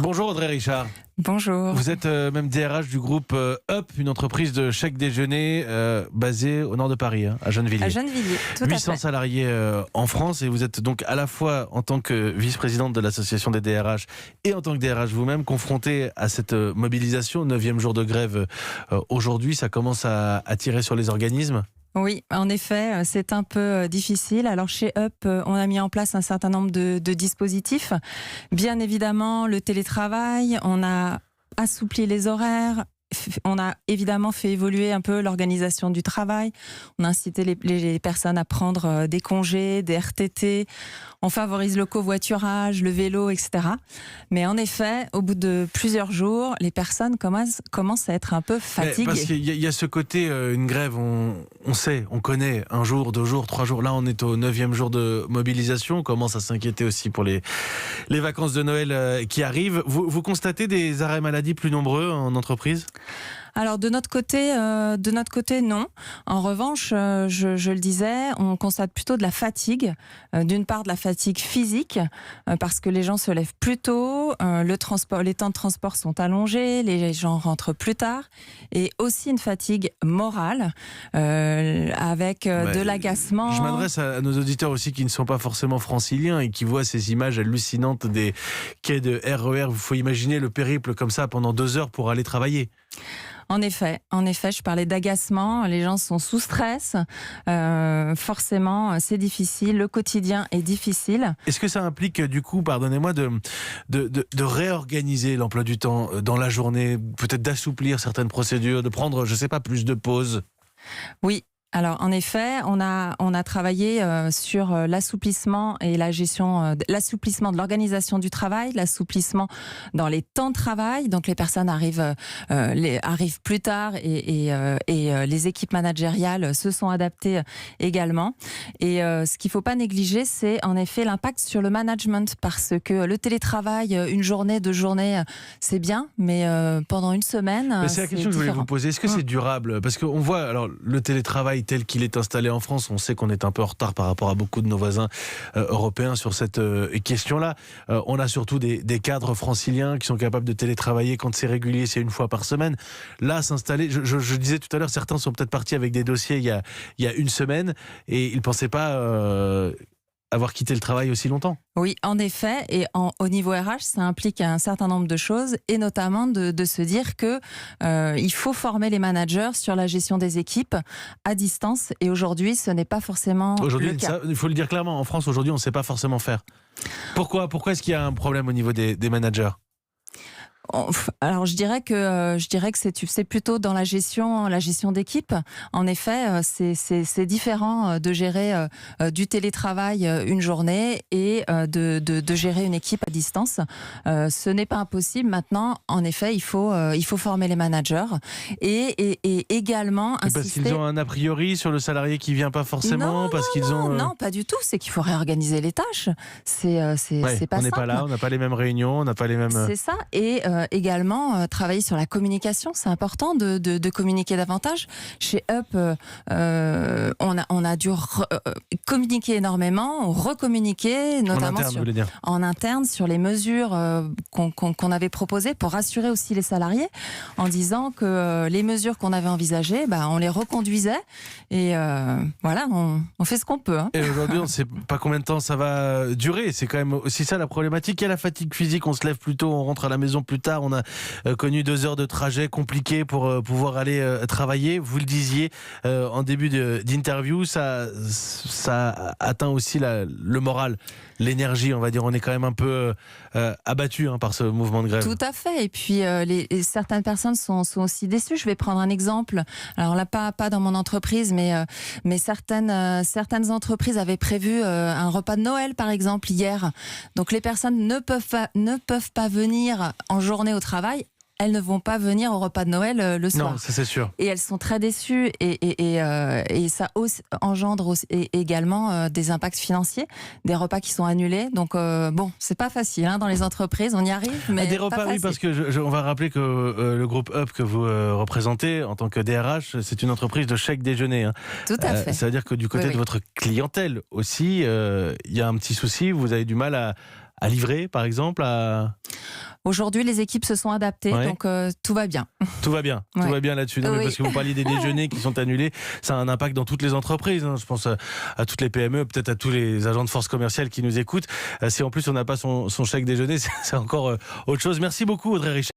Bonjour Audrey Richard. Bonjour. Vous êtes même DRH du groupe Up, une entreprise de chèque déjeuner basée au nord de Paris, à Gennevilliers. À Gennevilliers, tout à fait. 800 salariés en France, et vous êtes donc à la fois en tant que vice-présidente de l'association des DRH et en tant que DRH vous-même confrontée à cette mobilisation, 9e jour de grève aujourd'hui. Ça commence à tirer sur les organismes. Oui, en effet, c'est un peu difficile. Alors chez Up, on a mis en place un certain nombre de dispositifs. Bien évidemment, le télétravail, on a assoupli les horaires. On a évidemment fait évoluer un peu l'organisation du travail. On a incité les personnes à prendre des congés, des RTT. On favorise le covoiturage, le vélo, etc. Mais en effet, au bout de plusieurs jours, les personnes commencent à être un peu fatiguées. Parce qu'il y a ce côté, une grève, on sait, on connaît, 1 jour, 2 jours, 3 jours. Là, on est au 9e jour de mobilisation. On commence à s'inquiéter aussi pour les vacances de Noël qui arrivent. Vous constatez des arrêts maladie plus nombreux en entreprise ? Alors de notre côté, non. En revanche, je le disais, on constate plutôt de la fatigue. D'une part de la fatigue physique, parce que les gens se lèvent plus tôt, les temps de transport sont allongés, les gens rentrent plus tard, et aussi une fatigue morale, avec de l'agacement. Je m'adresse à nos auditeurs aussi qui ne sont pas forcément franciliens et qui voient ces images hallucinantes des quais de RER. Il faut imaginer le périple comme ça pendant 2 heures pour aller travailler. En effet, je parlais d'agacement, les gens sont sous stress, forcément c'est difficile, le quotidien est difficile. Est-ce que ça implique du coup, pardonnez-moi, de réorganiser l'emploi du temps dans la journée, peut-être d'assouplir certaines procédures, de prendre, je ne sais pas, plus de pauses ? Oui. Alors en effet, on a travaillé sur l'assouplissement et la gestion, l'assouplissement de l'organisation du travail, l'assouplissement dans les temps de travail. Donc les personnes arrivent plus tard et les équipes managériales se sont adaptées également. Et ce qu'il ne faut pas négliger, c'est en effet l'impact sur le management, parce que le télétravail, 1 journée, 2 journées, c'est bien, mais pendant 1 semaine, mais c'est la question que je voulais vous poser. Est-ce que c'est durable ? Parce qu'on voit, alors le télétravail tel qu'il est installé en France, on sait qu'on est un peu en retard par rapport à beaucoup de nos voisins européens sur cette question-là. On a surtout des cadres franciliens qui sont capables de télétravailler quand c'est régulier, c'est 1 fois par semaine. Là, s'installer, je disais tout à l'heure, certains sont peut-être partis avec des dossiers il y a 1 semaine et ils ne pensaient pas avoir quitté le travail aussi longtemps. Oui, en effet, et au niveau RH, ça implique un certain nombre de choses, et notamment de se dire que il faut former les managers sur la gestion des équipes à distance, et aujourd'hui, ce n'est pas forcément le cas. Il faut le dire clairement, en France, aujourd'hui, on ne sait pas forcément faire. Pourquoi est-ce qu'il y a un problème au niveau des managers ? Alors je dirais que c'est plutôt dans la gestion d'équipe. En effet, c'est différent de gérer du télétravail 1 journée et de gérer une équipe à distance. Ce n'est pas impossible. Maintenant, en effet, il faut former les managers et également insister. Parce qu'ils ont un a priori sur le salarié qui vient pas forcément, Non, pas du tout. C'est qu'il faut réorganiser les tâches. C'est pas simple. On n'est pas là, on n'a pas les mêmes réunions, on n'a pas les mêmes. C'est ça. Et également travailler sur la communication. C'est important de communiquer davantage. Chez Up, on a dû communiquer énormément, recommuniquer, notamment en interne sur les mesures qu'on avait proposées pour rassurer aussi les salariés, en disant que les mesures qu'on avait envisagées, on les reconduisait et voilà, on fait ce qu'on peut. Et aujourd'hui, on ne sait pas combien de temps ça va durer. C'est quand même aussi ça la problématique. Il y a la fatigue physique, on se lève plus tôt, on rentre à la maison plus tard, on a connu 2 heures de trajet compliqué pour pouvoir aller travailler. Vous le disiez en début d'interview, ça atteint aussi le moral, l'énergie, on va dire. On est quand même un peu abattu par ce mouvement de grève. Tout à fait. Et puis certaines personnes sont aussi déçues. Je vais prendre un exemple. Alors là, pas dans mon entreprise, mais certaines entreprises avaient prévu un repas de Noël, par exemple, hier. Donc les personnes ne peuvent pas venir en journée au travail. Elles ne vont pas venir au repas de Noël le soir. Non, ça c'est sûr. Et elles sont très déçues et ça engendre également des impacts financiers, des repas qui sont annulés. Donc c'est pas facile dans les entreprises, on y arrive, mais des repas, oui, parce que on va rappeler que le groupe Up que vous représentez en tant que DRH, c'est une entreprise de chèque déjeuner. Tout à fait. Ça veut dire que du côté de votre clientèle aussi, il y a un petit souci, vous avez du mal à livrer, par exemple Aujourd'hui, les équipes se sont adaptées, Ouais. donc tout va bien. Tout va bien, tout Ouais. va bien là-dessus. Non, mais Oui. parce que vous parliez des déjeuners qui sont annulés, ça a un impact dans toutes les entreprises. Je pense à toutes les PME, peut-être à tous les agents de force commerciale qui nous écoutent. Si en plus on n'a pas son chèque déjeuner, c'est encore autre chose. Merci beaucoup Audrey Richard.